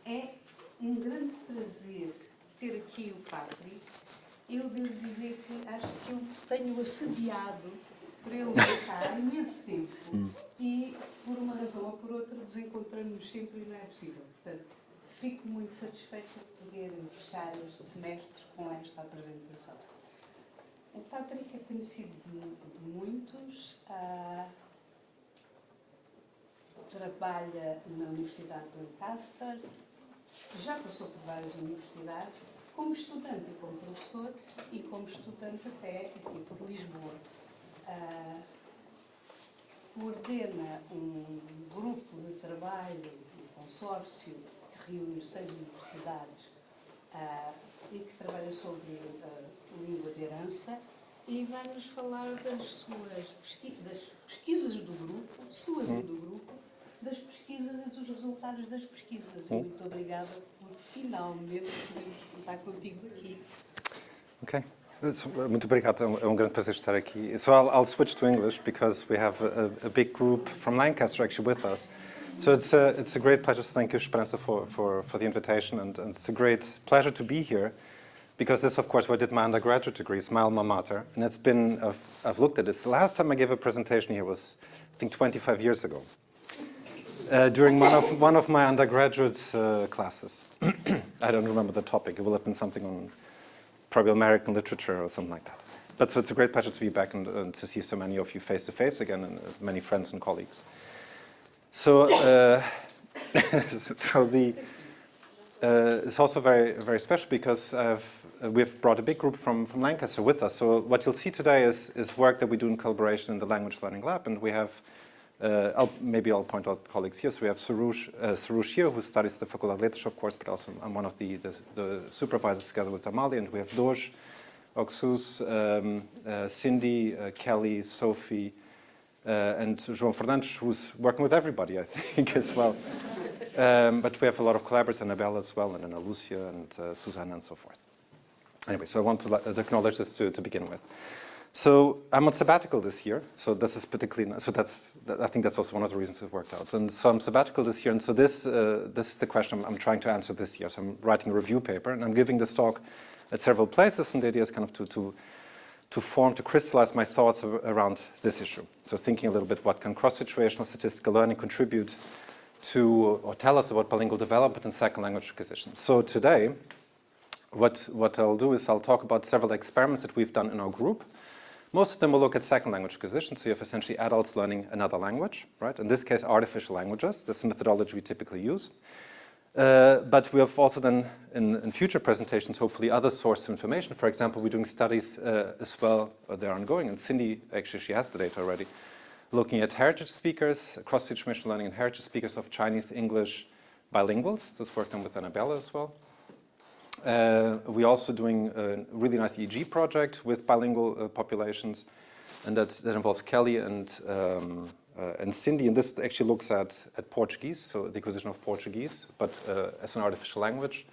É um grande prazer ter aqui o Patrick. Eu devo dizer que acho que eu tenho assediado para ele vir cá há imenso tempo e, por uma razão ou por outra, desencontramos-nos sempre e não é possível. Portanto, fico muito satisfeita de poder fechar este semestre com esta apresentação. O Patrick é conhecido de muitos, trabalha na Universidade de Lancaster, já passou por várias universidades, como estudante e como professor, e como estudante até aqui por Lisboa. Coordena um grupo de trabalho, um consórcio, que reúne 6 universidades e que trabalha sobre língua de herança, e vai-nos falar das pesquisas do grupo, suas e do grupo, das pesquisas e dos resultados das pesquisas. Muito obrigada por finalmente estar contigo aqui. Okay. Muito obrigado. É grande prazer estar aqui. So I'll switch to English because we have a big group from Lancaster actually with us. So it's a great pleasure. Thank you, Speranza, for the invitation, and it's a great pleasure to be here because this, of course, where I did my undergraduate degree, it's my alma mater, and it's been, I've looked at it. The last time I gave a presentation here was, I think, 25 years ago, during one of my undergraduate classes. I don't remember the topic. It will have been something on probably American literature or something like that. But so it's a great pleasure to be back and to see so many of you face to face again, and many friends and colleagues. So, it's also very, very special because we've brought a big group from Lancaster with us. So what you'll see today is work that we do in collaboration in the Language Learning Lab, and we have, I'll point out colleagues here. So we have Sarush here, who studies the Facultad de Letras, of course, but also I'm one of the supervisors together with Amalia, and we have Doj, Oxus, Cindy, Kelly, Sophie, and João Fernandes, who's working with everybody, I think, as well. But we have a lot of collaborators, Annabelle as well, and Ana Lucia, and Susanna, and so forth. Anyway, so I want to acknowledge this to begin with. So I'm on sabbatical this year, so this is particularly, so I think that's also one of the reasons it worked out. And so I'm sabbatical this year, and so this is the question I'm trying to answer this year. So I'm writing a review paper, and I'm giving this talk at several places, and the idea is kind of to crystallize my thoughts around this issue. So thinking a little bit, what can cross-situational statistical learning contribute to, or tell us about bilingual development and second language acquisition. So today, what I'll do is I'll talk about several experiments that we've done in our group. Most of them will look at second language acquisition, so you have essentially adults learning another language, right? In this case, artificial languages. That's the methodology we typically use. But we have also then, in future presentations, hopefully other sources of information. For example, we're doing studies as well, they're ongoing, and Cindy, actually, she has the data already, looking at heritage speakers, cross-situational learning and heritage speakers of Chinese, English, bilinguals. This work done with Annabella as well. We're also doing a really nice EEG project with bilingual populations, and that involves Kelly and Cindy, and this actually looks at Portuguese, so the acquisition of Portuguese, but as an artificial language.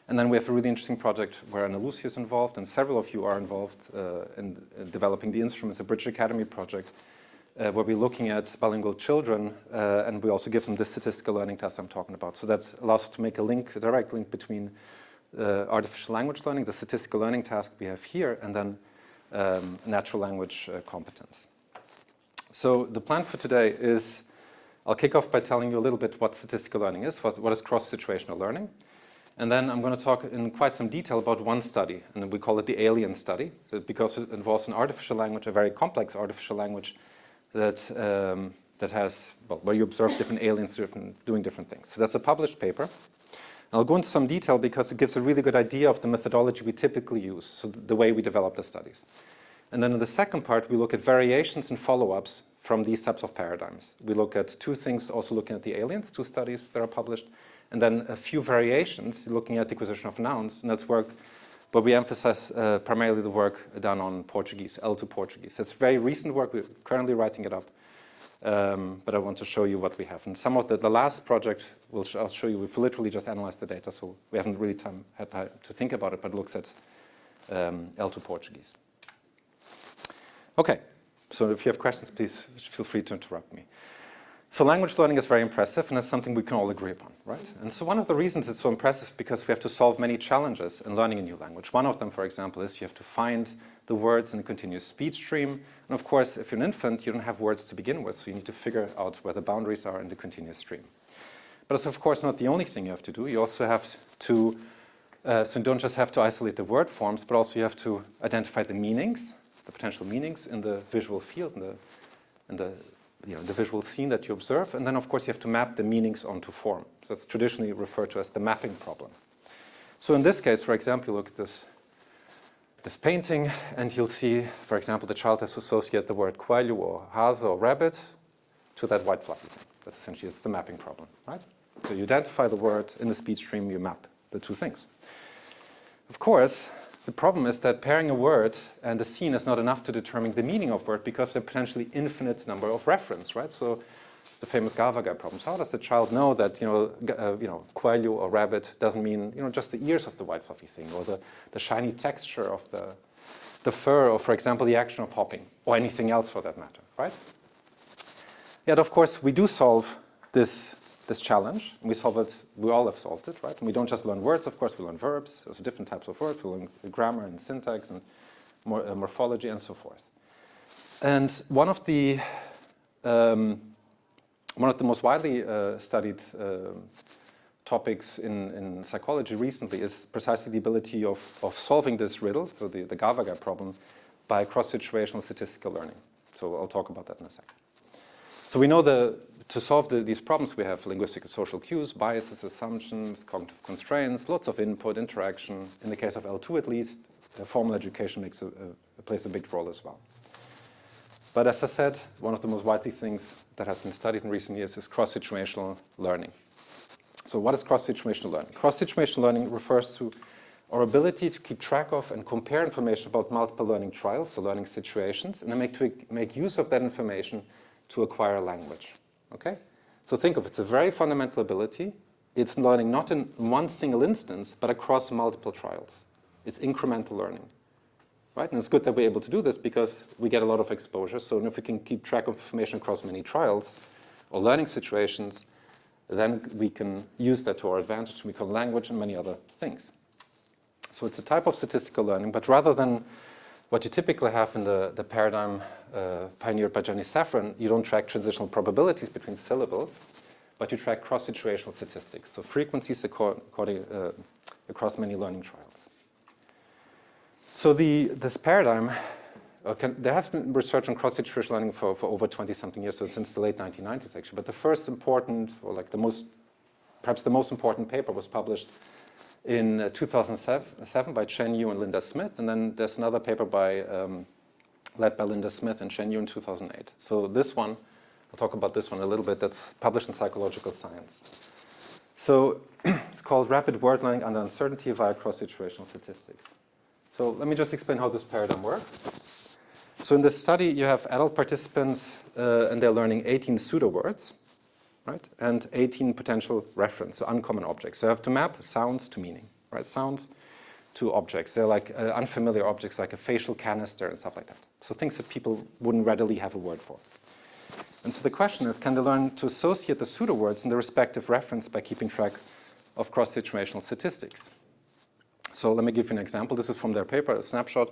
And then we have a really interesting project where Ana Lucia is involved, and several of you are involved in developing the instruments, a British Academy project, where we're looking at bilingual children, and we also give them the statistical learning test I'm talking about. So that allows us to make a direct link between artificial language learning, the statistical learning task we have here, and then natural language competence. So the plan for today is, I'll kick off by telling you a little bit what statistical learning is, what is cross-situational learning. And then I'm going to talk in quite some detail about one study, and we call it the alien study, because it involves an artificial language, a very complex artificial language that has, well, where you observe different aliens doing different things. So that's a published paper. I'll go into some detail because it gives a really good idea of the methodology we typically use, so the way we develop the studies. And then in the second part, we look at variations and follow-ups from these types of paradigms. We look at two things, also looking at the aliens, 2 studies that are published, and then a few variations, looking at the acquisition of nouns, and that's work where we emphasize primarily the work done on Portuguese, L2 Portuguese. It's very recent work, we're currently writing it up, but I want to show you what we have. And some of the last project, I'll show you, we've literally just analyzed the data, so we haven't really had time to think about it, but it looks at L2 Portuguese. Okay, so if you have questions, please feel free to interrupt me. So language learning is very impressive, and that's something we can all agree upon, right? And so one of the reasons it's so impressive is because we have to solve many challenges in learning a new language. One of them, for example, is you have to find the words in a continuous speech stream. And of course, if you're an infant, you don't have words to begin with, so you need to figure out where the boundaries are in the continuous stream. But it's, of course, not the only thing you have to do. You also have to, so you don't just have to isolate the word forms, but also you have to identify the meanings, the potential meanings in the visual field, in the visual scene that you observe. And then, of course, you have to map the meanings onto form. So that's traditionally referred to as the mapping problem. So in this case, for example, you look at this painting, and you'll see, for example, the child has to associate the word coelho or hase or rabbit to that white fluffy thing. That's essentially it's the mapping problem, right? So you identify the word in the speech stream, you map the two things. Of course, the problem is that pairing a word and a scene is not enough to determine the meaning of word because there are potentially infinite number of reference, right? So it's the famous Gavaga problem. So how does the child know that coelho or rabbit doesn't mean just the ears of the white fluffy thing, or the shiny texture of the fur, or for example the action of hopping, or anything else for that matter, right? Yet of course we do solve this challenge, and we all have solved it, right? And we don't just learn words, of course, we learn verbs, there's different types of words, we learn grammar and syntax and morphology and so forth. And one of the most widely studied topics in psychology recently is precisely the ability of solving this riddle, so the Gavaga problem, by cross-situational statistical learning. So I'll talk about that in a second. So we know to solve these problems, we have linguistic and social cues, biases, assumptions, cognitive constraints, lots of input, interaction. In the case of L2 at least, formal education plays a big role as well. But as I said, one of the most widely things that has been studied in recent years is cross-situational learning. So what is cross-situational learning? Cross-situational learning refers to our ability to keep track of and compare information about multiple learning trials, so learning situations, and then make use of that information to acquire language. Okay? So think of it, it's a very fundamental ability. It's learning not in one single instance, but across multiple trials. It's incremental learning. Right? And it's good that we're able to do this because we get a lot of exposure. So if we can keep track of information across many trials or learning situations, then we can use that to our advantage to become language and many other things. So it's a type of statistical learning, but rather than what you typically have in the paradigm pioneered by Saffran, you don't track transitional probabilities between syllables, but you track cross-situational statistics, so frequencies across many learning trials. So this paradigm, there has been research on cross-situational learning for over 20-something years, so since the late 1990s actually, but the first important, or like perhaps the most important paper was published in 2007 by Chen Yu and Linda Smith, and then there's another paper led by Linda Smith and Chen Yu in 2008. So this one, I'll talk about this one a little bit, that's published in Psychological Science. So it's called Rapid Word Learning Under Uncertainty via Cross-situational Statistics. So let me just explain how this paradigm works. So in this study, you have adult participants, and they're learning 18 pseudo-words, right? And 18 potential reference, so uncommon objects. So you have to map sounds to meaning, right? Sounds to objects. They're like unfamiliar objects like a facial canister and stuff like that. So things that people wouldn't readily have a word for. And so the question is, can they learn to associate the pseudo-words in the respective reference by keeping track of cross-situational statistics? So let me give you an example. This is from their paper, a snapshot.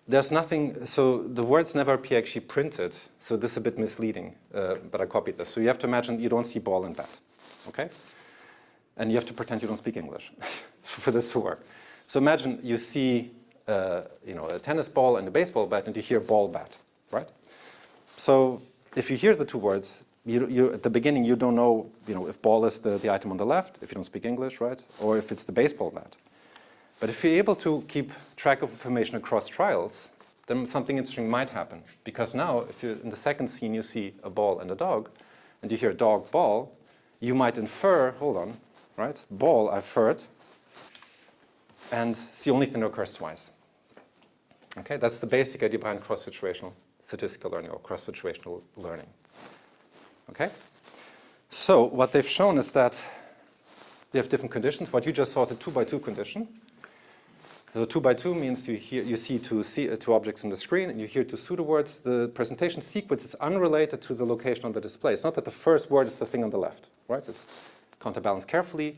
There's nothing, so the words never appear actually printed, so this is a bit misleading, but I copied this. So you have to imagine you don't see ball and bat, okay? And you have to pretend you don't speak English for this to work. So imagine you see a tennis ball and a baseball bat, and you hear ball, bat, right? So if you hear the two words, you at the beginning you don't know, if ball is the item on the left, if you don't speak English, right? Or if it's the baseball bat. But if you're able to keep track of information across trials, then something interesting might happen. Because now, if you're in the second scene you see a ball and a dog, and you hear dog, ball, you might infer, hold on, right? Ball, I've heard, and it's the only thing that occurs twice. Okay, that's the basic idea behind cross-situational statistical learning or cross-situational learning. Okay? So what they've shown is that they have different conditions. What you just saw is a 2-by-2 condition. So 2 by 2 means you see two objects on the screen and you hear two pseudo words. The presentation sequence is unrelated to the location on the display. It's not that the first word is the thing on the left, right? It's counterbalanced carefully.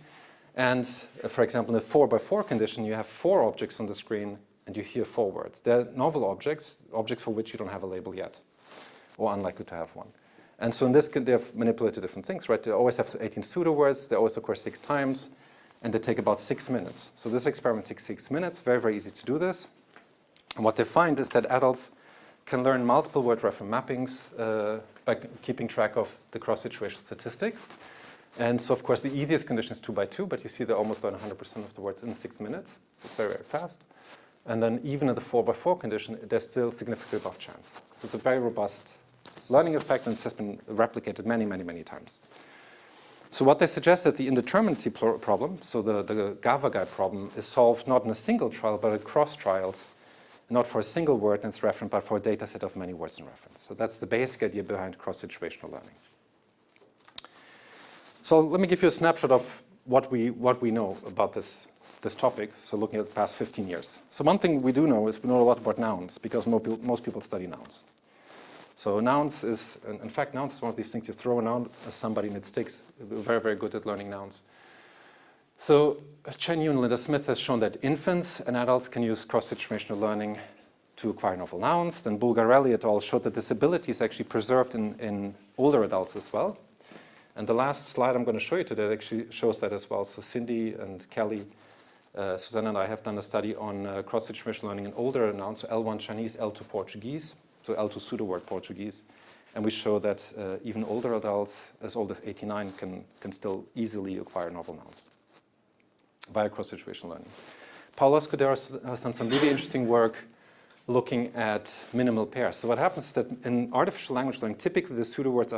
And for example, in the 4 by 4 condition, you have 4 objects on the screen and you hear 4 words. They're novel objects, objects for which you don't have a label yet, or unlikely to have one. And so in this, they've manipulated different things, right? They always have 18 pseudo words. They always occur 6 times. And they take about 6 minutes. So this experiment takes 6 minutes, very, very easy to do this. And what they find is that adults can learn multiple word reference mappings by keeping track of the cross-situational statistics. And so, of course, the easiest condition is 2 by 2, but you see they almost learn 100% of the words in 6 minutes. It's very, very fast. And then even in the 4 by 4 condition, they're still significantly above chance. So it's a very robust learning effect, and it has been replicated many, many, many times. So what they suggest that the indeterminacy problem, so the GAVA guy problem, is solved not in a single trial, but across trials, not for a single word in its reference, but for a data set of many words in reference. So that's the basic idea behind cross-situational learning. So let me give you a snapshot of what we know about this topic, so looking at the past 15 years. So one thing we do know is we know a lot about nouns, because most people study nouns. So nouns is, in fact, nouns is one of these things you throw a noun at somebody and it sticks. We're very, very good at learning nouns. So Chen Yu and Linda Smith has shown that infants and adults can use cross-situational learning to acquire novel nouns. Then Bulgarelli et al. Showed that this ability is actually preserved in older adults as well. And the last slide I'm going to show you today actually shows that as well. So Cindy and Kelly, Susanna and I have done a study on cross-situational learning in older nouns, so L1 Chinese, L2 Portuguese. So L2 pseudo-word Portuguese. And we show that even older adults, as old as 89, can still easily acquire novel nouns via cross-situational learning. Paulo Escuderos has done some really interesting work looking at minimal pairs. So what happens is that in artificial language learning, typically the pseudo-words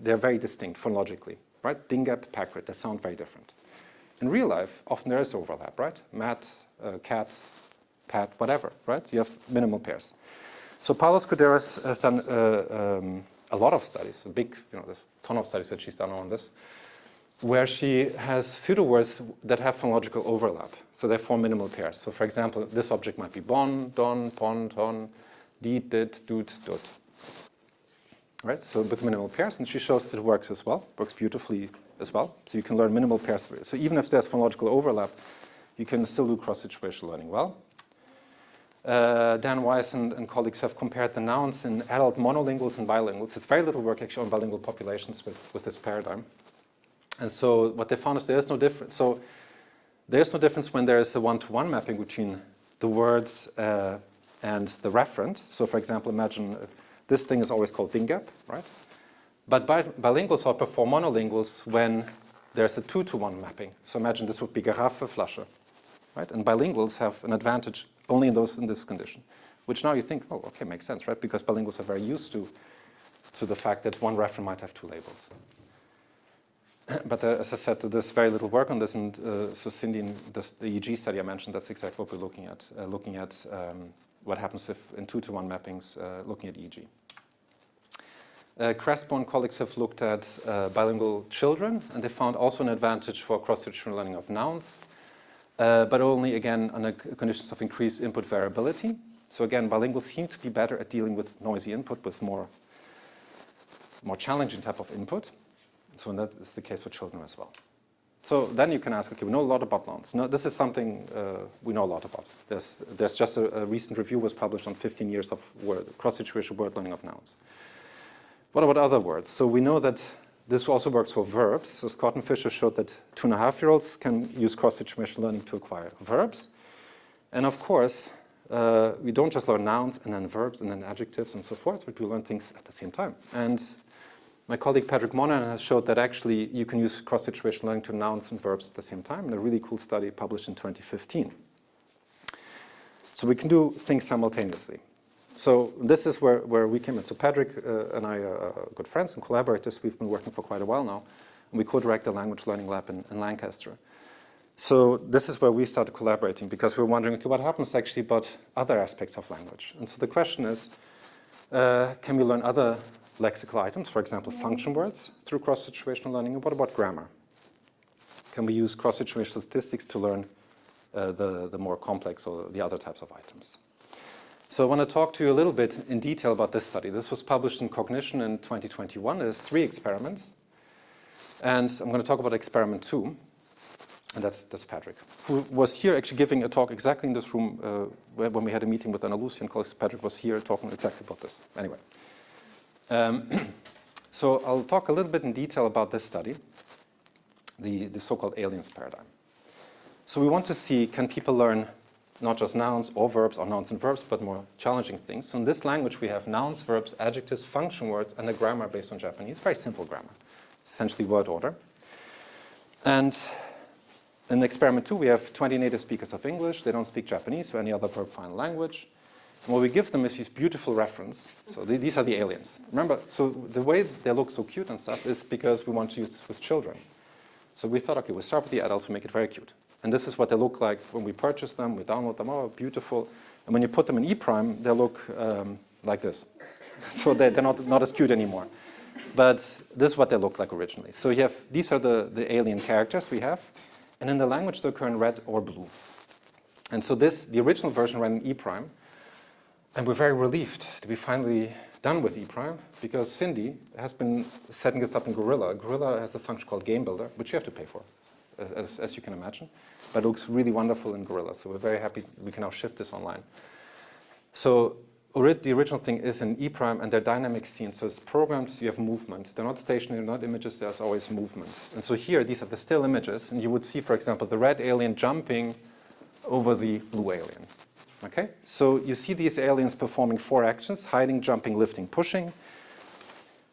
they're very distinct phonologically, right? Dingap, Packard, they sound very different. In real life, often there is overlap, right? Mat, cat, pat, whatever, right? You have minimal pairs. So Paulo Escuderos has done a lot of studies, there's a ton of studies that she's done on this, where she has pseudo-words that have phonological overlap. So they form minimal pairs. So for example, this object might be bon, don, pon, ton, did, did, dut, dut. Right? So with minimal pairs, and she shows it works as well, works beautifully as well. So you can learn minimal pairs. So even if there's phonological overlap, you can still do cross-situational learning well. Dan Weiss and colleagues have compared the nouns in adult monolinguals and bilinguals. There's very little work actually on bilingual populations with this paradigm. And so what they found is there's no difference. So there's no difference when there is a one-to-one mapping between the words and the referent. So for example, imagine this thing is always called dingap, right? But bilinguals outperform monolinguals when there's a 2-to-1 mapping. So imagine this would be Garaffe, Flasche, right? And bilinguals have an advantage only in this condition, which now you think, oh, okay, makes sense, right? Because bilinguals are very used to the fact that one referent might have 2 labels. But as I said, there's very little work on this, and so Cindy, in the EEG study I mentioned, that's exactly what we're looking at, what happens if in 2-to-1 mappings, looking at EEG. Crespo and colleagues have looked at bilingual children, and they found also an advantage for cross-situational learning of nouns, but only, again, under conditions of increased input variability. So again, bilinguals seem to be better at dealing with noisy input, with more challenging type of input. So that is the case for children as well. So then you can ask, okay, we know a lot about nouns. No, this is something we know a lot about. There's just a recent review was published on 15 years of cross-situational word learning of nouns. What about other words? So we know that this also works for verbs. So Scott and Fisher showed that 2.5-year-olds can use cross-situational learning to acquire verbs. And of course, we don't just learn nouns and then verbs and then adjectives and so forth, but we learn things at the same time. And my colleague Patrick Rebuschat has showed that actually you can use cross-situational learning to nouns and verbs at the same time in a really cool study published in 2015. So we can do things simultaneously. So this is where we came in. So Patrick and I are good friends and collaborators. We've been working for quite a while now. And we co-direct the language learning lab in Lancaster. So this is where we started collaborating because we were wondering, okay, what happens actually about other aspects of language? And so the question is, can we learn other lexical items, for example, function words, through cross-situational learning? And what about grammar? Can we use cross-situational statistics to learn the more complex or the other types of items. So I want to talk to you a little bit in detail about this study. This was published in Cognition in 2021. There's 3 experiments. And I'm going to talk about experiment 2. And that's Patrick, who was here actually giving a talk exactly in this room when we had a meeting with Anna Lucy, and Patrick was here talking exactly about this. Anyway. So I'll talk a little bit in detail about this study, the so-called aliens paradigm. So we want to see, can people learn not just nouns or verbs, or nouns and verbs, but more challenging things. So in this language, we have nouns, verbs, adjectives, function words, and a grammar based on Japanese. Very simple grammar, essentially word order. And in experiment 2, we have 20 native speakers of English. They don't speak Japanese or any other verb final language. And what we give them is these beautiful reference. So these are the aliens. Remember, so the way they look so cute and stuff is because we want to use this with children. So we thought, okay, we'll start with the adults, we make it very cute. And this is what they look like when we purchase them, we download them, oh, beautiful. And when you put them in E-prime, they look like this. So they're not as cute anymore. But this is what they look like originally. So you have, these are the alien characters we have. And in the language, they occur in red or blue. And so the original version ran in E-prime. And we're very relieved to be finally done with E-prime, because Cindy has been setting this up in Gorilla. Gorilla has a function called Game Builder, which you have to pay for, as you can imagine. But it looks really wonderful in Gorilla, so we're very happy we can now shift this online. So the original thing is in E-prime, and they're dynamic scenes, so it's programmed so you have movement. They're not stationary, not images, there's always movement. And so here, these are the still images, and you would see, for example, the red alien jumping over the blue alien. Okay, so you see these aliens performing 4 actions: hiding, jumping, lifting, pushing.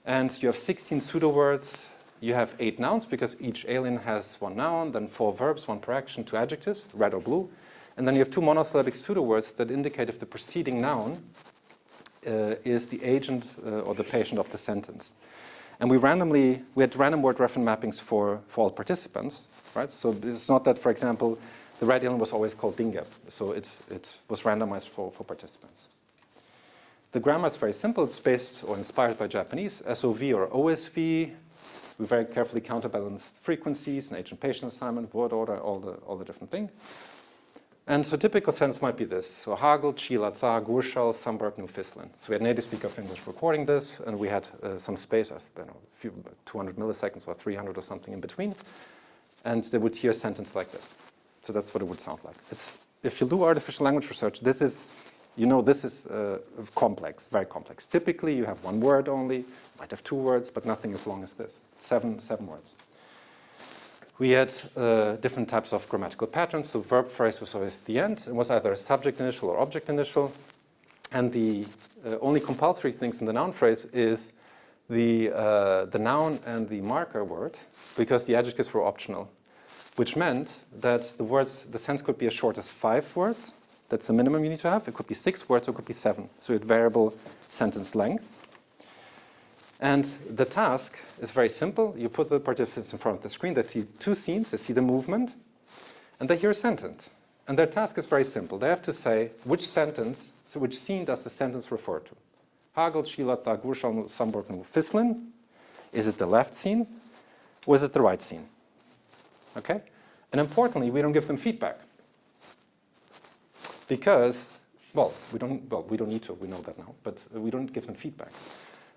And you have 16 pseudo words. You have 8 nouns because each alien has 1 noun, then 4 verbs, 1 per action, 2 adjectives, red or blue. And then you have 2 monosyllabic pseudo words that indicate if the preceding noun is the agent or the patient of the sentence. And we had random word reference mappings for all participants, right? So it's not that, for example, the red alien was always called Dingep, so it was randomized for participants. The grammar is very simple. It's based or inspired by Japanese, SOV or OSV. We very carefully counterbalanced frequencies, an agent patient assignment, word order, all the different things. And so typical sentence might be this. So Hagel, Chila, Tha, Gurshal, Samberg, New Fislin. So we had native speaker of English recording this, and we had some space, I don't know, a few 200 milliseconds or 300 or something in between. And they would hear a sentence like this. So that's what it would sound like. If you do artificial language research, this is complex, very complex. Typically, you have 1 word only, might have 2 words, but nothing as long as this. 7 words. We had different types of grammatical patterns. So verb phrase was always the end. It was either a subject initial or object initial. And the only compulsory things in the noun phrase is the noun and the marker word, because the adjectives were optional, which meant that the sentence could be as short as 5 words. That's the minimum you need to have. It could be 6 words, or it could be 7. So you had variable sentence length. And the task is very simple. You put the participants in front of the screen. They see 2 scenes. They see the movement. And they hear a sentence. And their task is very simple. They have to say which scene does the sentence refer to? Hagel, Chila, Tha, Gurshal, Samberg, New Fislin. Is it the left scene? Or is it the right scene? Okay? And importantly, we don't give them feedback. Because, we don't need to, we know that now, but we don't give them feedback.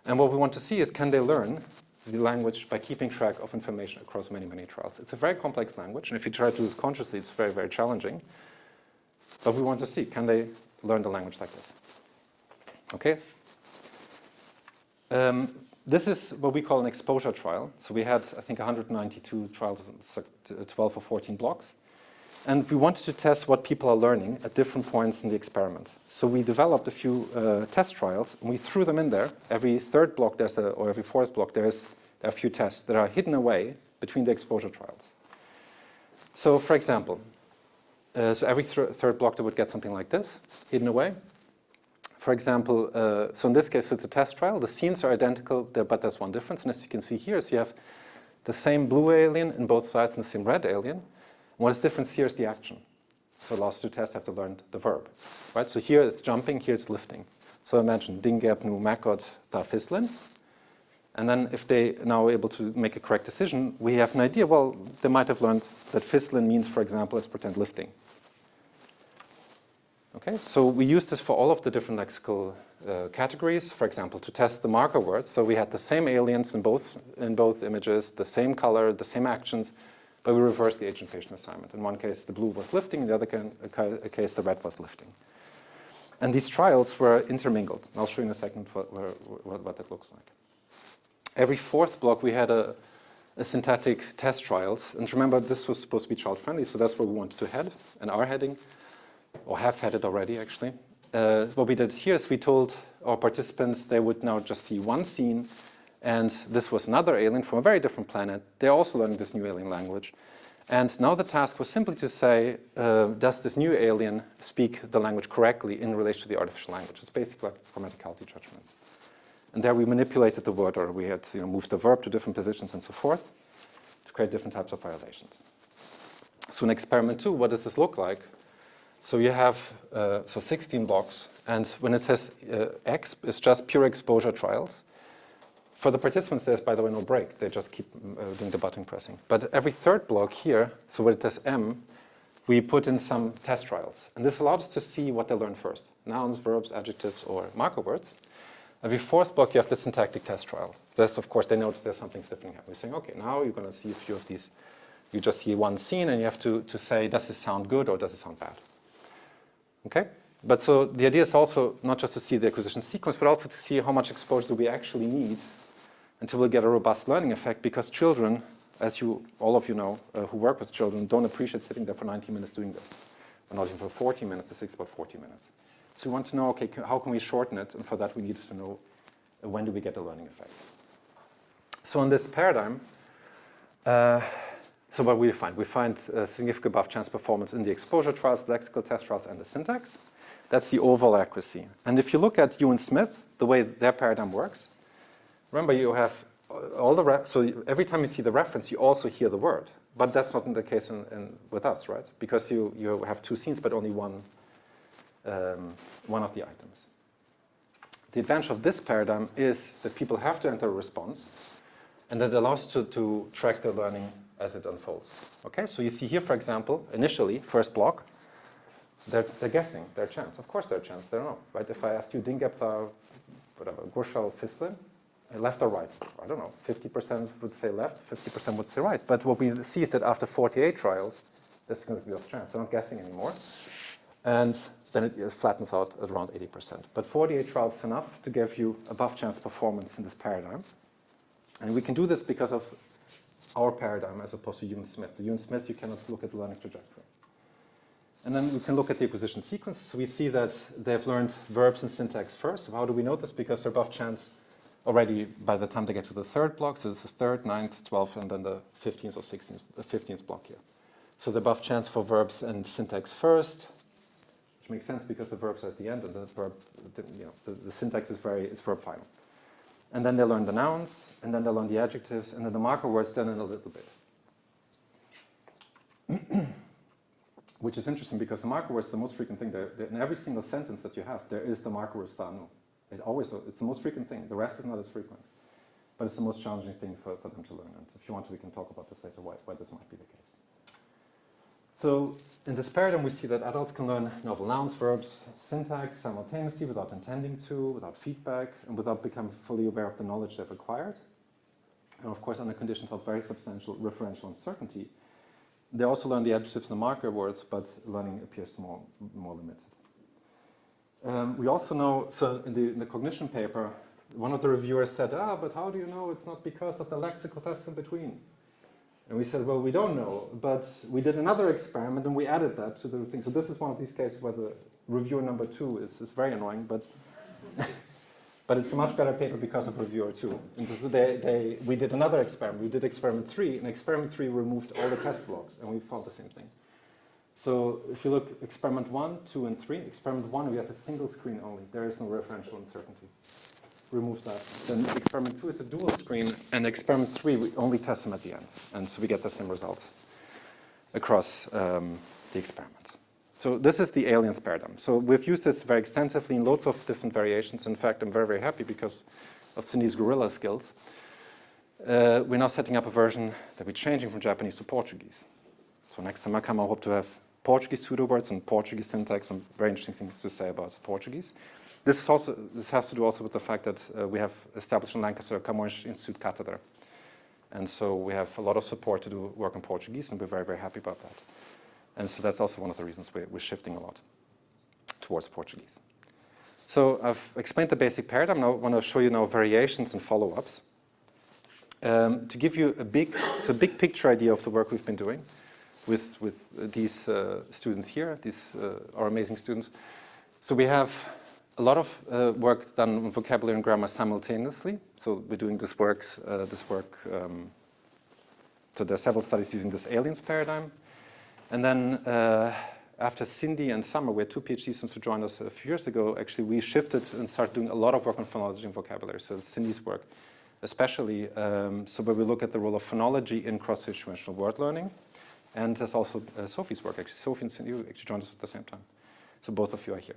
And what we want to see is, can they learn the language by keeping track of information across many, many trials? It's a very complex language, and if you try to do this consciously, it's very, very challenging. But we want to see, can they learn the language like this? Okay? This is what we call an exposure trial. So we had, I think, 192 trials, 12 or 14 blocks. And we wanted to test what people are learning at different points in the experiment. So we developed a few test trials, and we threw them in there. Every 3rd block, or every 4th block, there are a few tests that are hidden away between the exposure trials. So for example, so every 3rd block, they would get something like this, hidden away. For example, so in this case, it's a test trial. The scenes are identical, but there's one difference. And as you can see here, so you have the same blue alien in both sides and the same red alien. What is different here is the action. So last 2 tests have to learn the verb. Right? So here it's jumping, here it's lifting. So imagine Dingep, Nu, Makot, Tha, Fislin. And then if they now are able to make a correct decision, we have an idea, they might have learned that Fislin means, for example, let's pretend lifting. Okay, so we used this for all of the different lexical categories, for example, to test the marker words. So we had the same aliens in both images, the same color, the same actions, but we reversed the agent-patient assignment. In one case, the blue was lifting, in the other case, the red was lifting. And these trials were intermingled. And I'll show you in a second what that looks like. Every fourth block, we had a syntactic test trials. And remember, this was supposed to be child-friendly, so that's where we wanted to head, and are heading, or have headed already, actually. What we did here is we told our participants they would now just see one scene, and this was another alien from a very different planet. They're also learning this new alien language. And now the task was simply to say, does this new alien speak the language correctly in relation to the artificial language? It's basically like grammaticality judgments. And there we manipulated the word, or we had to move the verb to different positions and so forth to create different types of violations. So in experiment 2, what does this look like? So you have 16 blocks, and when it says X, it's just pure exposure trials. For the participants, there's, by the way, no break. They just keep doing the button pressing. But every third block here, so when it says M, we put in some test trials. And this allows us to see what they learn first. Nouns, verbs, adjectives, or marker words. Every fourth block, you have the syntactic test trial. This, of course, they notice there's something sniffing happening. We're saying, OK, now you're going to see a few of these. You just see one scene, and you have to say, does this sound good or does it sound bad? Okay? But so the idea is also not just to see the acquisition sequence, but also to see how much exposure do we actually need until we'll get a robust learning effect, because children, as all of you know, who work with children, don't appreciate sitting there for 90 minutes doing this. Or not even for 40 minutes, it takes about 40 minutes. So we want to know, okay, how can we shorten it? And for that, we need to know when do we get a learning effect. So in this paradigm, so what we find? We find significant above chance performance in the exposure trials, lexical test trials, and the syntax. That's the overall accuracy. And if you look at Ewan Smith, the way their paradigm works, remember you have all the so every time you see the reference, you also hear the word. But that's not the case with us, right? Because you have two scenes, but only one of the items. The advantage of this paradigm is that people have to enter a response, and that allows to track their learning as it unfolds. Okay, so you see here, for example, initially, first block, they're guessing their chance. Of course, their chance, they don't know, right? If I asked you, Dingepta, whatever, Gushal, Fislin, left or right? I don't know. 50% would say left, 50% would say right. But what we see is that after 48 trials, there's going to be a chance. They're not guessing anymore. And then it flattens out at around 80%. But 48 trials is enough to give you above chance performance in this paradigm. And we can do this because of our paradigm as opposed to Ewan Smith. The Ewan Smith, you cannot look at the learning trajectory. And then we can look at the acquisition sequence. So we see that they've learned verbs and syntax first. So how do we know this? Because they're above chance already by the time they get to the third block. So it's the third, 9th, 12th, and then the 15th or 16th, the 15th block here. So the above chance for verbs and syntax first, which makes sense because the verbs are at the end, and the verb, the syntax is verb final. And then they learn the nouns, and then they learn the adjectives, and then the marker words then in a little bit. Which is interesting because the marker words is the most frequent thing. In every single sentence that you have, there is the marker word stanu. It's the most frequent thing. The rest is not as frequent. But it's the most challenging thing for them to learn. And if you want to, we can talk about this later, why this might be the case. So in this paradigm, we see that adults can learn novel nouns, verbs, syntax simultaneously without intending to, without feedback, and without becoming fully aware of the knowledge they've acquired. And of course, under conditions of very substantial referential uncertainty. They also learn the adjectives and the marker words, but learning appears more limited. We also know, so in the cognition paper, one of the reviewers said, but how do you know it's not because of the lexical tests in between? And we said, well, we don't know, but we did another experiment and we added that to the thing. So this is one of these cases where the reviewer number 2 is very annoying, but but it's a much better paper because of reviewer 2. And so we did another experiment. We did experiment 3, and experiment 3 removed all the test blocks, and we found the same thing. So if you look experiment 1, 2, and 3, experiment 1, we have a single screen only. There is no referential uncertainty. Remove that. Then experiment 2 is a dual screen, and experiment 3, we only test them at the end. And so we get the same result across the experiments. So this is the aliens paradigm. So we've used this very extensively in loads of different variations. In fact, I'm very, very happy because of Cindy's gorilla skills. We're now setting up a version that we're changing from Japanese to Portuguese. So next time I come, I hope to have Portuguese pseudo-words and Portuguese syntax and very interesting things to say about Portuguese. This has to do also with the fact that we have established in Lancaster a Camões Institute Cathedra. And so we have a lot of support to do work in Portuguese, and we're very, very happy about that. And so that's also one of the reasons we're shifting a lot towards Portuguese. So I've explained the basic paradigm. Now I want to show you now variations and follow-ups. To give you a big picture idea of the work we've been doing with these students here, these our amazing students. So we have a lot of work done on vocabulary and grammar simultaneously. So we're doing this work. So there are several studies using this aliens paradigm. And then after Cindy and Summer, we had 2 PhD students who joined us a few years ago. Actually, we shifted and started doing a lot of work on phonology and vocabulary. So it's Cindy's work, especially so where we look at the role of phonology in cross-situational word learning. And there's also Sophie's work. Actually, Sophie and Cindy actually joined us at the same time. So both of you are here.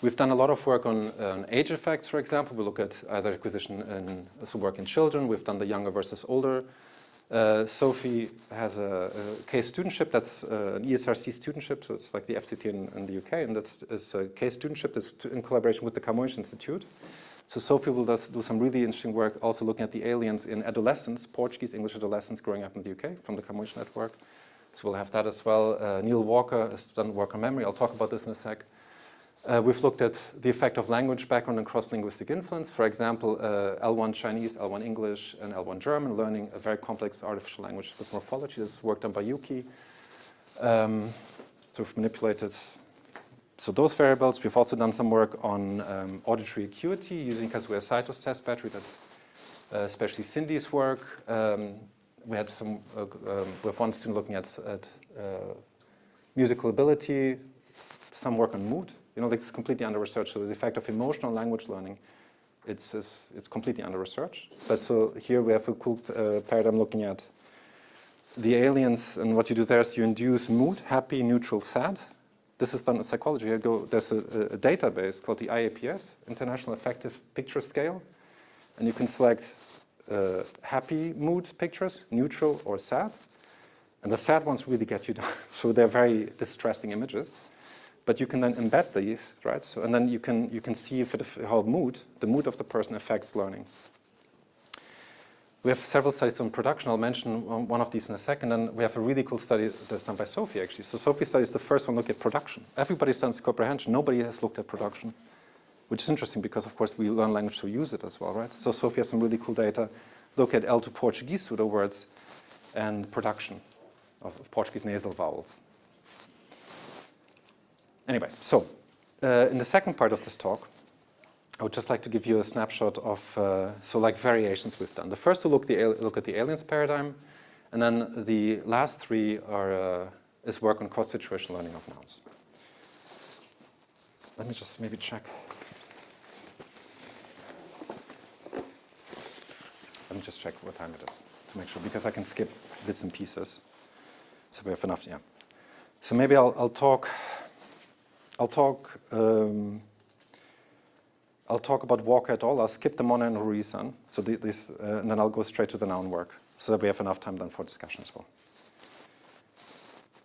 We've done a lot of work on age effects, for example. We look at either acquisition and also work in children. We've done the younger versus older. Sophie has a case studentship that's an ESRC studentship, so it's like the FCT in the UK, and it's a case studentship that's in collaboration with the Camões Institute. So Sophie will do some really interesting work also looking at the aliens in adolescents, Portuguese, English adolescents growing up in the UK from the Camões network. So we'll have that as well. Neil Walker has done work on memory. I'll talk about this in a sec. We've looked at the effect of language background and cross-linguistic influence. For example, L1 Chinese, L1 English, and L1 German, learning a very complex artificial language with morphology. This is work done by Yuki. So we've manipulated those variables. We've also done some work on auditory acuity using Kazuya Saito's test battery. That's especially Cindy's work. We had we have one student looking at musical ability, some work on mood. You know, it's completely under research. So the effect of emotional language learning, it's completely under research. But so here we have a cool paradigm looking at the aliens, and what you do there is you induce mood, happy, neutral, sad. This is done in psychology. There's a database called the IAPS, International Affective Picture Scale, and you can select happy mood pictures, neutral or sad, and the sad ones really get you down. So they're very distressing images. But you can then embed these, right? So, and then you can see how the mood of the person affects learning. We have several studies on production. I'll mention one of these in a second. And we have a really cool study that's done by Sophie, actually. So Sophie's study is the first one to look at production. Everybody's done comprehension. Nobody has looked at production, which is interesting because, of course, we learn language to use it as well, right? So Sophie has some really cool data. Look at L2 Portuguese pseudo words and production of Portuguese nasal vowels. Anyway, so in the second part of this talk, I would just like to give you a snapshot of variations we've done. The first to look at the aliens paradigm, and then the last 3 is work on cross-situational learning of nouns. Let me just maybe check. Let me just check what time it is to make sure, because I can skip bits and pieces. So we have enough, yeah. So maybe I'll talk about Walker et al. I'll skip the Mona and Ruiz-san, so and then I'll go straight to the noun work, so that we have enough time then for discussion as well.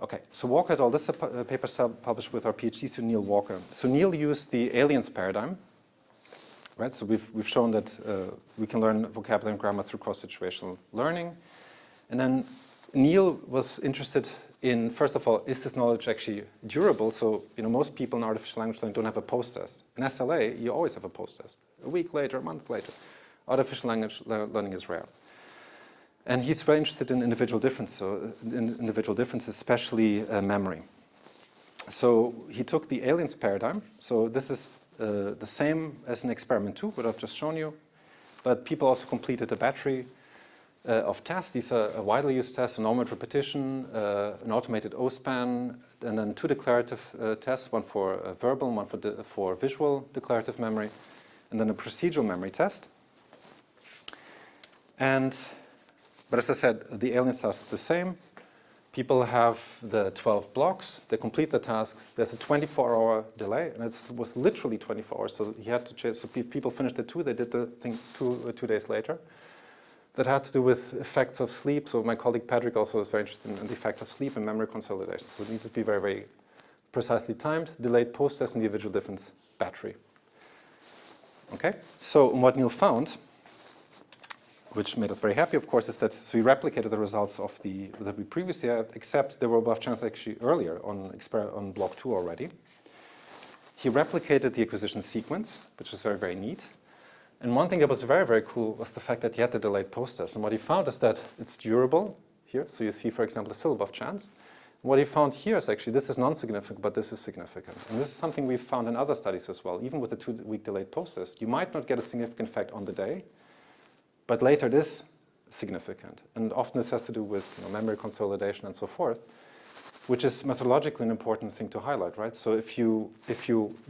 Okay, so Walker et al. This is a paper published with our PhD student Neil Walker. So Neil used the aliens paradigm, right? So we've shown that we can learn vocabulary and grammar through cross-situational learning, and then Neil was interested in, first of all, is this knowledge actually durable? So, most people in artificial language learning don't have a post-test. In SLA, you always have a post-test. A week later, months later. Artificial language learning is rare. And he's very interested in individual differences, especially memory. So he took the aliens paradigm. So this is the same as in experiment 2, what I've just shown you. But people also completed a battery of tests. These are widely used tests: a normal repetition, an automated O-span, and then 2 declarative tests, one for verbal and one for visual declarative memory, and then a procedural memory test. But as I said, the aliens task is the same. People have the 12 blocks. They complete the tasks. There's a 24-hour delay, and it was literally 24 hours. So he had to chase. So people finished at 2. They did the thing 2 days later. that had to do with effects of sleep. So my colleague Patrick also was very interested in the effect of sleep and memory consolidation. So it needed to be very, very precisely timed, delayed post-test, individual difference battery. Okay, so what Neil found, which made us very happy, of course, is that so we replicated the results that we previously had, except there were above chance actually earlier on block 2 already. He replicated the acquisition sequence, which is very, very neat. And one thing that was very, very cool was the fact that he had the delayed post-test. And what he found is that it's durable here. So you see, for example, a syllable of chance. What he found here is actually, this is non-significant, but this is significant. And this is something we've found in other studies as well. Even with the 2-week delayed post-test, you might not get a significant effect on the day, but later it is significant. And often this has to do with memory consolidation and so forth, which is methodologically an important thing to highlight, right? So if you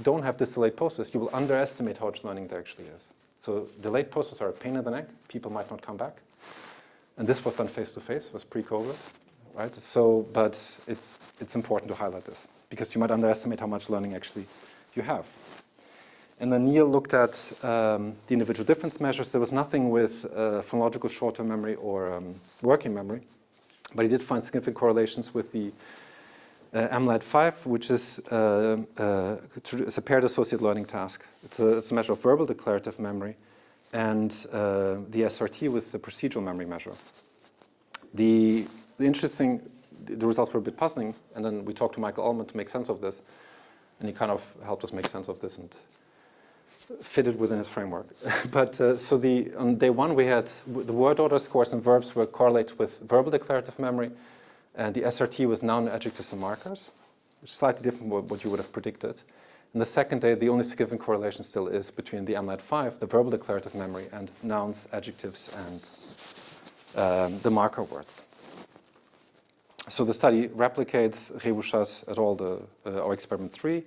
don't have this delayed post-test, you will underestimate how much learning there actually is. So delayed post-tests are a pain in the neck. People might not come back. And this was done face-to-face, was pre-COVID, right? So, but it's important to highlight this because you might underestimate how much learning actually you have. And then Neil looked at the individual difference measures. There was nothing with phonological short-term memory or working memory, but he did find significant correlations with the MLAD5, which is a paired associated learning task. It's a measure of verbal declarative memory, and the SRT with the procedural memory measure. The results were a bit puzzling, and then we talked to Michael Ullman to make sense of this, and he kind of helped us make sense of this and fit it within his framework. But so on day 1, we had the word order scores and verbs were correlated with verbal declarative memory, and the SRT with noun, adjectives, and markers, which is slightly different from what you would have predicted. And the second day, the only significant correlation still is between the MLAD5, the verbal declarative memory, and nouns, adjectives, and the marker words. So the study replicates Rebuschat et al. Our experiment 3.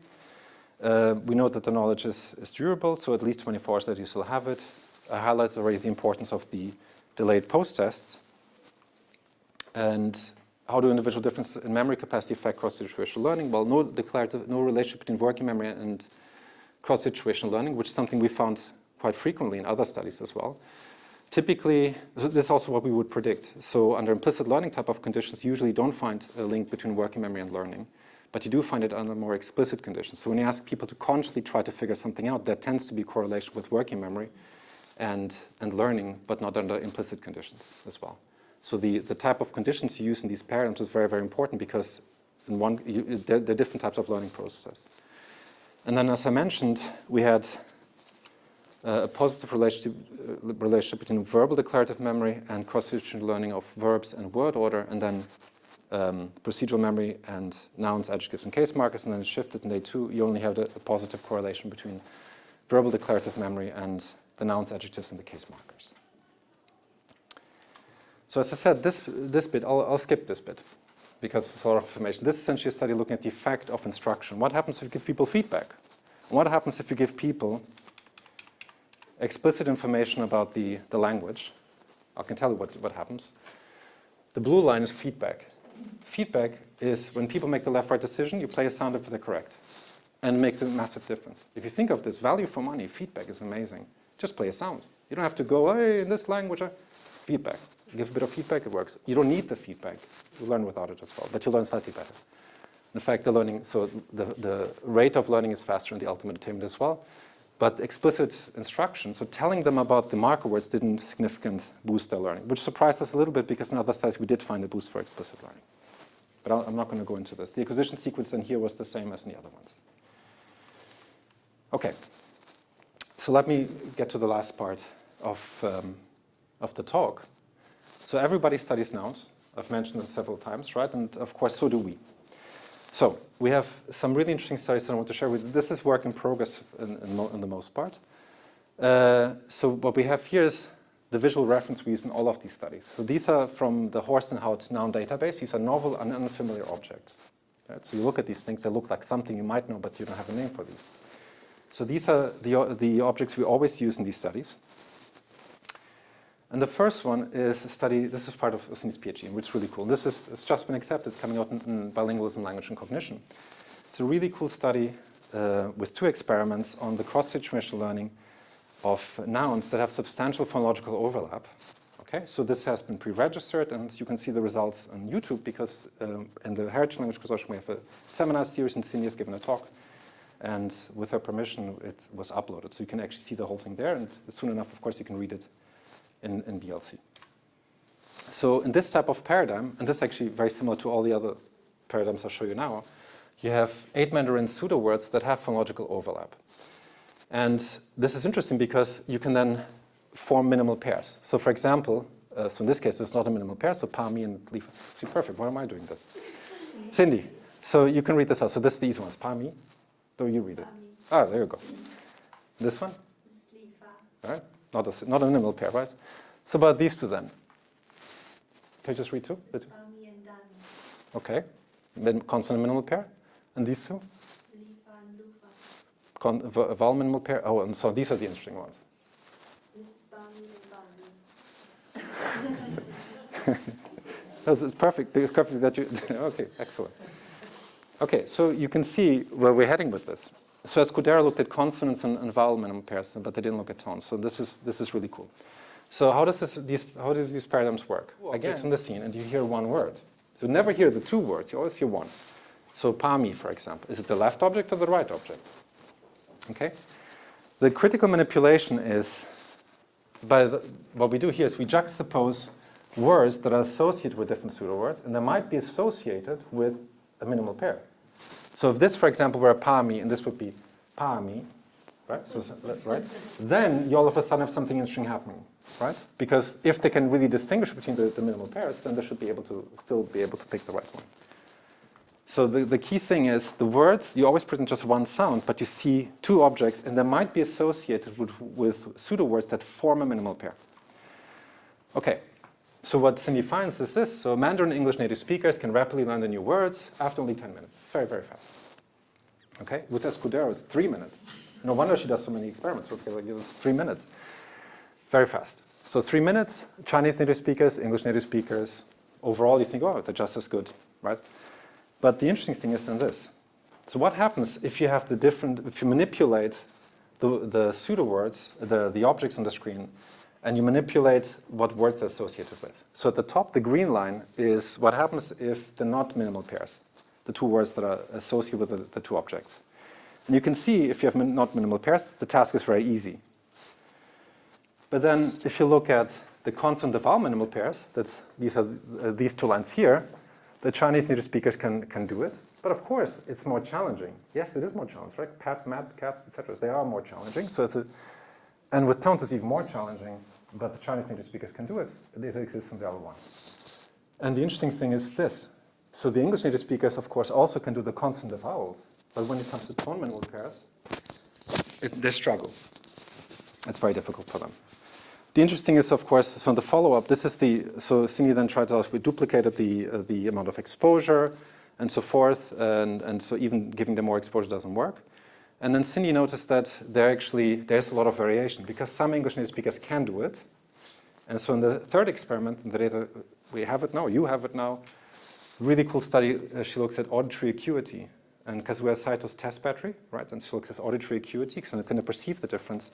We know that the knowledge is durable, so at least 24 hours that you still have it. I highlighted already the importance of the delayed post-tests. And how do individual differences in memory capacity affect cross-situational learning? Well, no relationship between working memory and cross-situational learning, which is something we found quite frequently in other studies as well. Typically, this is also what we would predict. So under implicit learning type of conditions, you usually don't find a link between working memory and learning, but you do find it under more explicit conditions. So when you ask people to consciously try to figure something out, there tends to be correlation with working memory and learning, but not under implicit conditions as well. So the type of conditions you use in these paradigms is very, very important because there are different types of learning processes. And then, as I mentioned, we had a positive relationship between verbal declarative memory and cross-situational learning of verbs and word order, and then procedural memory and nouns, adjectives, and case markers, and then it shifted in day 2. You only have a positive correlation between verbal declarative memory and the nouns, adjectives, and the case markers. So as I said, this bit, I'll skip this bit because it's a lot of information. This is essentially a study looking at the effect of instruction. What happens if you give people feedback? And what happens if you give people explicit information about the language? I can tell you what happens. The blue line is feedback. Feedback is when people make the left-right decision, you play a sound if they're correct. And it makes a massive difference. If you think of this, value for money, feedback is amazing. Just play a sound. You don't have to go, hey, in this language, feedback. Give a bit of feedback, it works. You don't need the feedback. You learn without it as well, but you learn slightly better. In fact, the rate of learning is faster in the ultimate attainment as well. But explicit instruction, so telling them about the marker words didn't significantly boost their learning, which surprised us a little bit because in other studies we did find a boost for explicit learning. But I'm not going to go into this. The acquisition sequence then here was the same as in the other ones. Okay, so let me get to the last part of the talk. So everybody studies nouns. I've mentioned this several times, right? And of course, so do we. So we have some really interesting studies that I want to share with you. This is work in progress in the most part. So what we have here is the visual reference we use in all of these studies. So these are from the Horst and Hout noun database. These are novel and unfamiliar objects. Right? So you look at these things, they look like something you might know, but you don't have a name for these. So these are the objects we always use in these studies. And the first one is a study, this is part of Smith's PhD, which is really cool. It's just been accepted, it's coming out in bilingualism, language, and cognition. It's a really cool study with 2 experiments on the cross-situational learning of nouns that have substantial phonological overlap. Okay, so this has been pre-registered, and you can see the results on YouTube because in the Heritage Language Consortium we have a seminar series, and Cindy has given a talk, and with her permission it was uploaded. So you can actually see the whole thing there, and soon enough, of course, you can read it in BLC. So in this type of paradigm, and this is actually very similar to all the other paradigms I'll show you now, you have 8 Mandarin pseudo-words that have phonological overlap. And this is interesting because you can then form minimal pairs. So for example, so in this case, it's not a minimal pair, so pa, mi, and li. Actually, perfect. Why am I doing this? Cindy, so you can read this out. So this is the easy one. Pa, mi. Do you read it? Ah, there you go. This one? All right. Not a minimal pair, right? So about these two then. Can you just read two? Okay. Then consonant minimal pair. And these two? Vowel minimal pair. Oh, and so these are the interesting ones. It's perfect. It's perfect that you. Okay, excellent. Okay, so you can see where we're heading with this. So Escudero looked at consonants and vowel minimal pairs, but they didn't look at tones. So this is really cool. So how does these paradigms work? Again, on the scene, and you hear one word. So you never hear the two words. You always hear one. So pa, mi, for example, is it the left object or the right object? Okay. The critical manipulation is what we do here is we juxtapose words that are associated with different pseudo words, and they might be associated with a minimal pair. So if this, for example, were pa, mi, and this would be pa, mi, right? So, right? Then you all of a sudden have something interesting happening, right? Because if they can really distinguish between the minimal pairs, then they should be able to still be able to pick the right one. So the key thing is the words, you always present just one sound, but you see two objects, and they might be associated with pseudo words that form a minimal pair. Okay, so what Cindy finds is this. So Mandarin English native speakers can rapidly learn the new words after only 10 minutes. It's very, very fast. Okay, with Escudero, it's 3 minutes. No wonder she does so many experiments. It's 3 minutes. Very fast. So 3 minutes, Chinese native speakers, English native speakers. Overall, you think, oh, they're just as good, right? But the interesting thing is then this. So what happens if you have if you manipulate the pseudo words, the objects on the screen, and you manipulate what words they're associated with? So at the top, the green line is what happens if they're not minimal pairs, the two words that are associated with the two objects. And you can see if you have not minimal pairs, the task is very easy. But then if you look at the consonant vowel minimal pairs, these are these two lines here, the Chinese native speakers can do it. But of course, it's more challenging. Yes, it is more challenging, right? Pat, mat, cat, etc. They are more challenging. So and with tones, it's even more challenging. But the Chinese native speakers can do it. It exists in the other one. And the interesting thing is this. So the English native speakers, of course, also can do the consonant vowels. But when it comes to tone minimal pairs, they struggle. It's very difficult for them. The interesting is, of course, so in the follow-up, so Cindy then tried to tell us we duplicated the amount of exposure and so forth, and so even giving them more exposure doesn't work. And then Cindy noticed that there's a lot of variation because some English native speakers can do it. And so in the third experiment, in the data, we have it now, you have it now, really cool study, she looks at auditory acuity. And because we have Saito's test battery, right, and she looks at auditory acuity, so can they perceive the difference.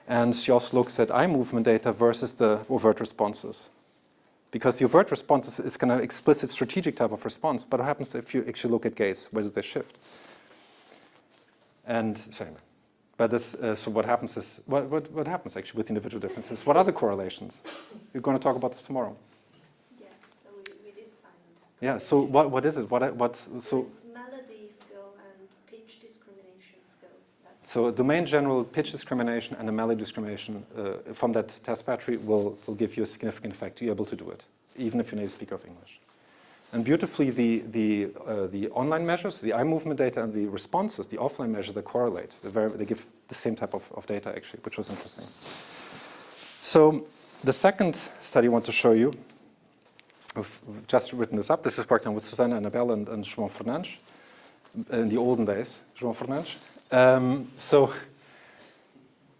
And she also looks at eye movement data versus the overt responses. Because the overt responses is kind of explicit strategic type of response, but what happens if you actually look at gaze? Where do they shift? And sorry, but this, so what happens is, what happens actually with individual differences? What are the correlations? We're going to talk about this tomorrow. Yes, so we did find. Yeah, so what is it? So melody skill and pitch discrimination skill. So domain general pitch discrimination and the melody discrimination from that test battery will give you a significant effect. You're able to do it, even if you're a native speaker of English. And beautifully, the online measures, the eye movement data, and the responses, the offline measure, they correlate. They give the same type of data, actually, which was interesting. So the second study I want to show you, I've just written this up. This is worked on with Susanna Annabelle and João Fernandes in the olden days, João Fernandes. So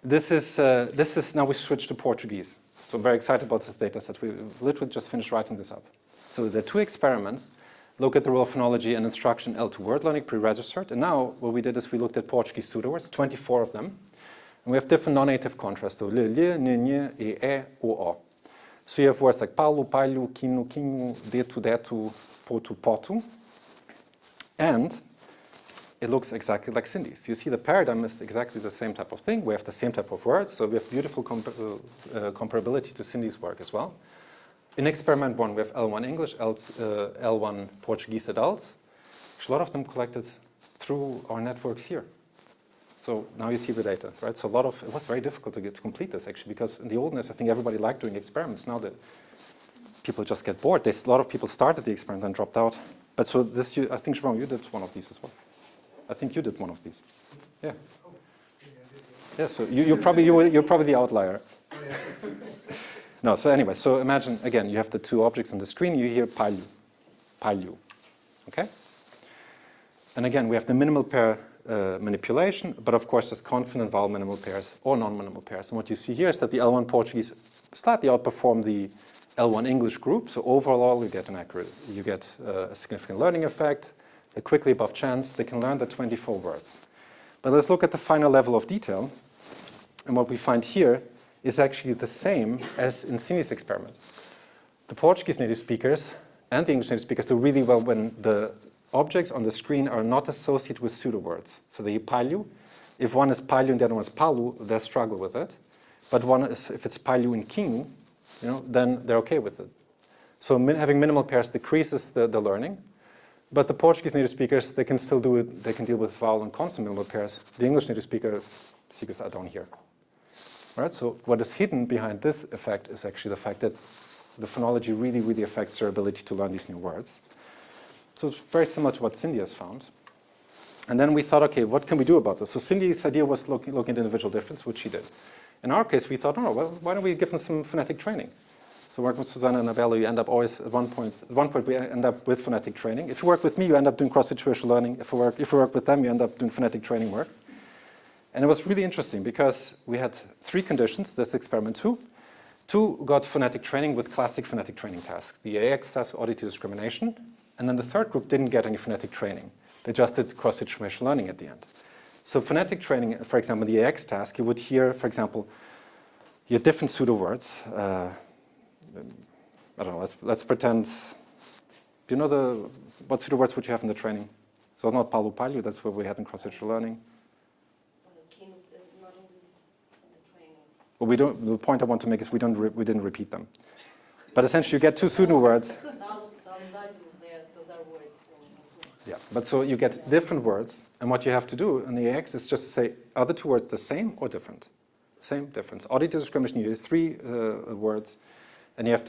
this is now we switch to Portuguese. So I'm very excited about this data set. We literally just finished writing this up. So there are 2 experiments. Look at the role of phonology and instruction L2 word learning pre-registered. And now what we did is we looked at Portuguese pseudo-words, 24 of them. And we have different non-native contrasts, so le, nye, e, o. So you have words like paulo, palho, quino, quinho, deto, deto, poto, poto. And it looks exactly like Cindy's. You see the paradigm is exactly the same type of thing. We have the same type of words, so we have beautiful comparability to Cindy's work as well. In experiment 1, we have L1 English, L1 Portuguese adults. A lot of them collected through our networks here. So now you see the data, right? So it was very difficult to complete this actually, because in the old days, I think everybody liked doing experiments. Now that people just get bored, a lot of people started the experiment and dropped out. But so this, I think, Jerome, you did one of these as well. I think you did one of these. Yeah. Yeah, so you're probably the outlier. No, so anyway, so imagine, again, you have the two objects on the screen, you hear palho, palho, okay? And again, we have the minimal pair manipulation, but of course there's consonant vowel minimal pairs or non-minimal pairs. And what you see here is that the L1 Portuguese slightly outperform the L1 English group, so overall you get a significant learning effect, they're quickly above chance, they can learn the 24 words. But let's look at the final level of detail, and what we find here is actually the same as in Cindy's experiment. The Portuguese native speakers and the English native speakers do really well when the objects on the screen are not associated with pseudo words. So the palho, if one is palho and the other one is palu, they struggle with it. But if it's palho and quinho, then they're okay with it. So having minimal pairs decreases the learning. But the Portuguese native speakers, they can still do it. They can deal with vowel and consonant minimal pairs. The English native speakers are down here. Right? So what is hidden behind this effect is actually the fact that the phonology really, really affects their ability to learn these new words. So it's very similar to what Cindy has found. And then we thought, okay, what can we do about this? So Cindy's idea was looking at individual difference, which she did. In our case, we thought, why don't we give them some phonetic training? So working with Susanna and Abello, you end up always, at one point we end up with phonetic training. If you work with me, you end up doing cross-situational learning. If you work with them, you end up doing phonetic training work. And it was really interesting because we had 3 conditions, this experiment 2. 2 got phonetic training with classic phonetic training tasks, the AX task, auditory discrimination, and then the third group didn't get any phonetic training. They just did cross-situational learning at the end. So phonetic training, for example, the AX task, you would hear, for example, you have different pseudo words. I don't know, let's pretend, do you know what pseudo words would you have in the training? So not palu palu, that's what we had in cross-situational learning. But the point I want to make is we didn't repeat them. But essentially you get 2 pseudo words. Those are words. Yeah, but so you get different words, and what you have to do in the AX is just say, are the 2 words the same or different? Same, difference. Auditory discrimination, you have 3 words, and you have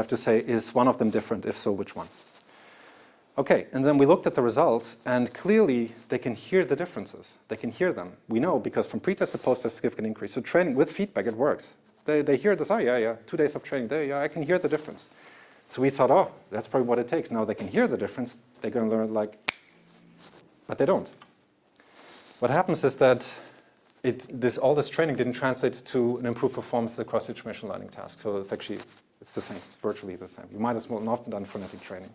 to say, is one of them different? If so, which one? Okay, and then we looked at the results, and clearly they can hear the differences. They can hear them. We know because from pretest to post, there's a significant increase. So training with feedback, it works. They hear this, oh yeah, 2 days of training, I can hear the difference. So we thought, that's probably what it takes. Now they can hear the difference, they're going to learn but they don't. What happens is that all this training didn't translate to an improved performance of the cross-situational learning task. So it's the same, it's virtually the same. You might as well not have done phonetic training.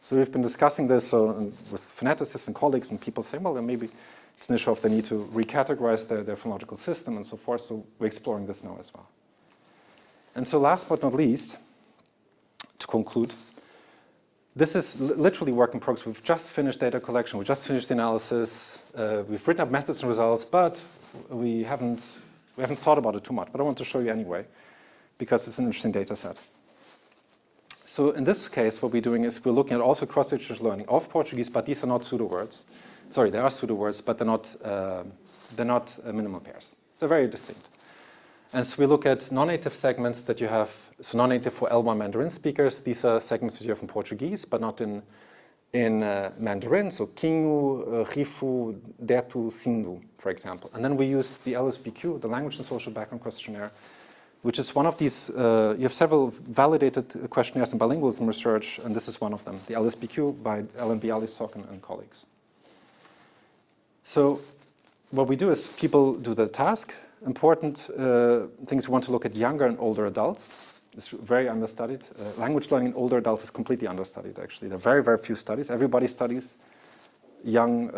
So we've been discussing this with phoneticists and colleagues, and people say, well, then maybe it's an issue of the need to recategorize their phonological system and so forth. So we're exploring this now as well. And so last but not least, to conclude, this is literally work in progress. We've just finished data collection. We just finished the analysis. We've written up methods and results, but we haven't thought about it too much. But I want to show you anyway, because it's an interesting data set. So in this case, what we're doing is we're looking at also cross-situational learning of Portuguese, but these are not pseudo words. Sorry, they are pseudo words, but they're not minimal pairs. They're very distinct. And so we look at non-native segments that you have. So non-native for L1 Mandarin speakers. These are segments that you have in Portuguese, but not in Mandarin. So quinho, rifu, detu, sindu, for example. And then we use the LSBQ, the Language and Social Background Questionnaire, which is one of these, you have several validated questionnaires in bilingualism research, and this is one of them, the LSBQ by Ellen Bialystok and colleagues. So what we do is people do the task. Important things we want to look at younger and older adults. It's very understudied. Language learning in older adults is completely understudied, actually. There are very, very few studies. Everybody studies young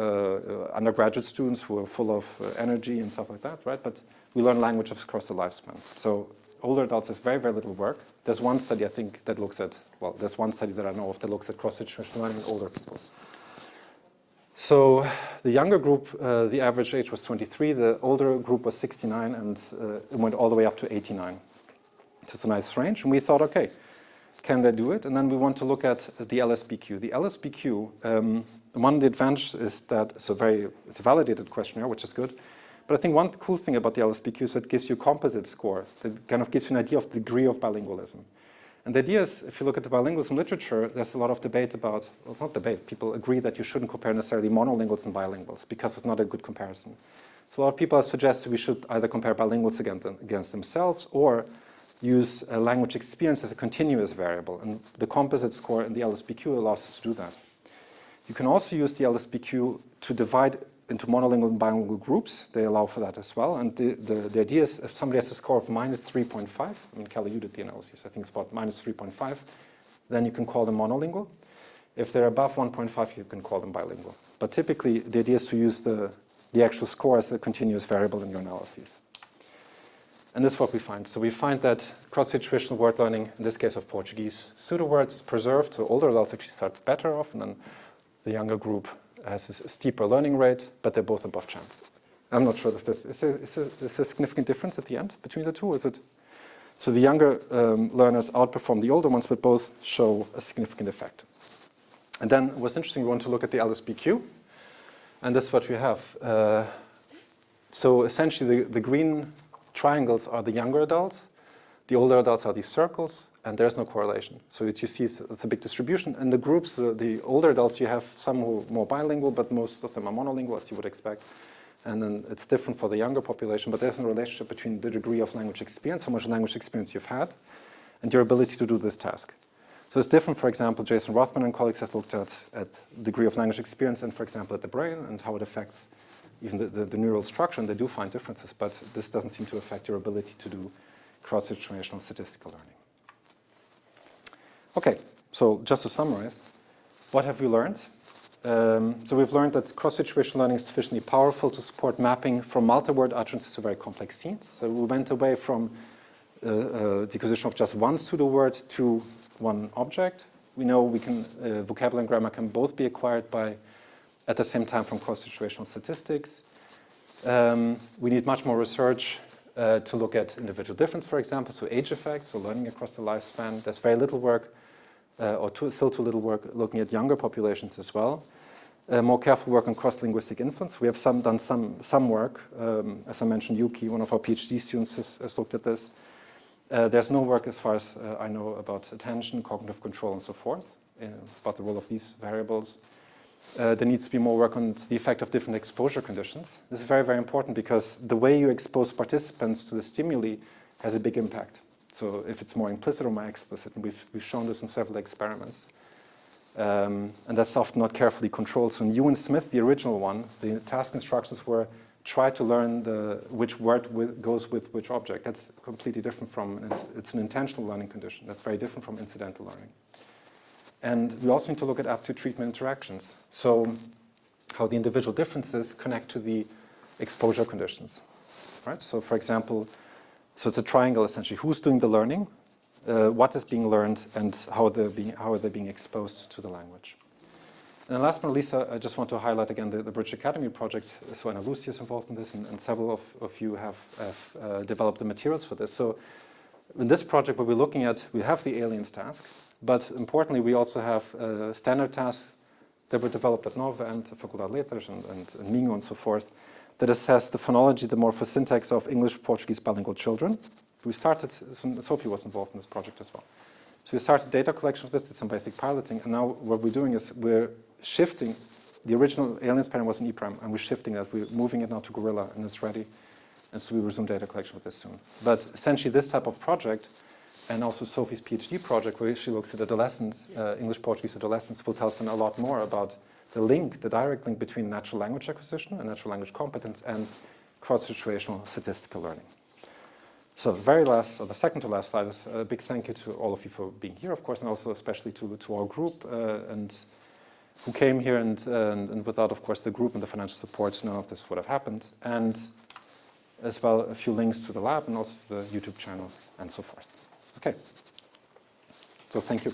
undergraduate students who are full of energy and stuff like that, right? But we learn language across the lifespan. So older adults have very, very little work. There's one study, I think, that looks at, well, there's one study that I know of that looks at cross-situational learning in older people. So the younger group, the average age was 23. The older group was 69, and it went all the way up to 89. So it's a nice range. And we thought, okay, can they do it? And then we want to look at the LSBQ. The LSBQ, one of the advantages is that it's a validated questionnaire, which is good. But I think one cool thing about the LSBQ is it gives you a composite score that kind of gives you an idea of the degree of bilingualism. And the idea is, if you look at the bilingualism literature, there's a lot of debate about, well, it's not debate, people agree that you shouldn't compare necessarily monolinguals and bilinguals because it's not a good comparison. So a lot of people have suggested we should either compare bilinguals against themselves or use language experience as a continuous variable. And the composite score in the LSBQ allows us to do that. You can also use the LSBQ to divide into monolingual and bilingual groups. They allow for that as well. And the idea is if somebody has a score of minus 3.5, I mean, Kelly, you did the analysis, I think it's about minus 3.5, then you can call them monolingual. If they're above 1.5, you can call them bilingual. But typically, the idea is to use the actual score as a continuous variable in your analyses. And this is what we find. So we find that cross-situational word learning, in this case of Portuguese, pseudo-words is preserved, so older adults actually start better off, and then the younger group has a steeper learning rate, but they're both above chance. I'm not sure if this is a significant difference at the end between the two. Is it? So the younger learners outperform the older ones, but both show a significant effect. And then what's interesting, we want to look at the LSBQ, and this is what we have. So essentially the green triangles are the younger adults, the older adults are these circles, and there's no correlation. So you see it's a big distribution. In the groups, the older adults, you have some who are more bilingual, but most of them are monolingual, as you would expect. And then it's different for the younger population, but there's a relationship between the degree of language experience, how much language experience you've had, and your ability to do this task. So it's different, for example, Jason Rothman and colleagues have looked at degree of language experience and, for example, at the brain and how it affects even the neural structure, and they do find differences, but this doesn't seem to affect your ability to do cross-situational statistical learning. Okay, so just to summarize, what have we learned? So we've learned that cross-situational learning is sufficiently powerful to support mapping from multi-word utterances to very complex scenes. So we went away from the acquisition of just one pseudo-word to one object. We know we can, vocabulary and grammar can both be acquired at the same time from cross-situational statistics. We need much more research to look at individual difference, for example, so age effects, so learning across the lifespan. There's very little work, still too little work looking at younger populations as well. More careful work on cross-linguistic influence. We have done some work. As I mentioned, Yuki, one of our PhD students, has looked at this. There's no work, as far as I know, about attention, cognitive control, and so forth, about the role of these variables. There needs to be more work on the effect of different exposure conditions. This is very, very important because the way you expose participants to the stimuli has a big impact. So if it's more implicit or more explicit, and we've shown this in several experiments. And that's often not carefully controlled. So in Ewan Smith, the original one, the task instructions were try to learn which word goes with which object. That's completely different from, it's an intentional learning condition. That's very different from incidental learning. And we also need to look at aptitude treatment interactions. So how the individual differences connect to the exposure conditions, right? So for example, so it's a triangle essentially. Who's doing the learning? What is being learned, and how are they being exposed to the language? And last but not least, I just want to highlight again the British Academy project. So Anna Lucy is involved in this, and several of you have developed the materials for this. So in this project, what we're looking at, we have the aliens task, but importantly, we also have standard tasks that were developed at Nova and Faculdade de Letras and Minho and so forth, that assess the phonology, the morphosyntax of English-Portuguese bilingual children. We started, Sophie was involved in this project as well. So we started data collection of this, did some basic piloting, and now what we're doing is we're shifting. The original aliens parent was in E-prime, and we're shifting that. We're moving it now to Gorilla, and it's ready. And so we resume data collection with this soon. But essentially, this type of project, and also Sophie's PhD project, where she looks at adolescents, English-Portuguese adolescents, will tell us a lot more about the link, the direct link between natural language acquisition and natural language competence and cross-situational statistical learning. So the very last, or the second to last slide is a big thank you to all of you for being here, of course, and also especially to our group and who came here, and without, of course, the group and the financial support, none of this would have happened. And as well, a few links to the lab and also to the YouTube channel and so forth. Okay. So thank you.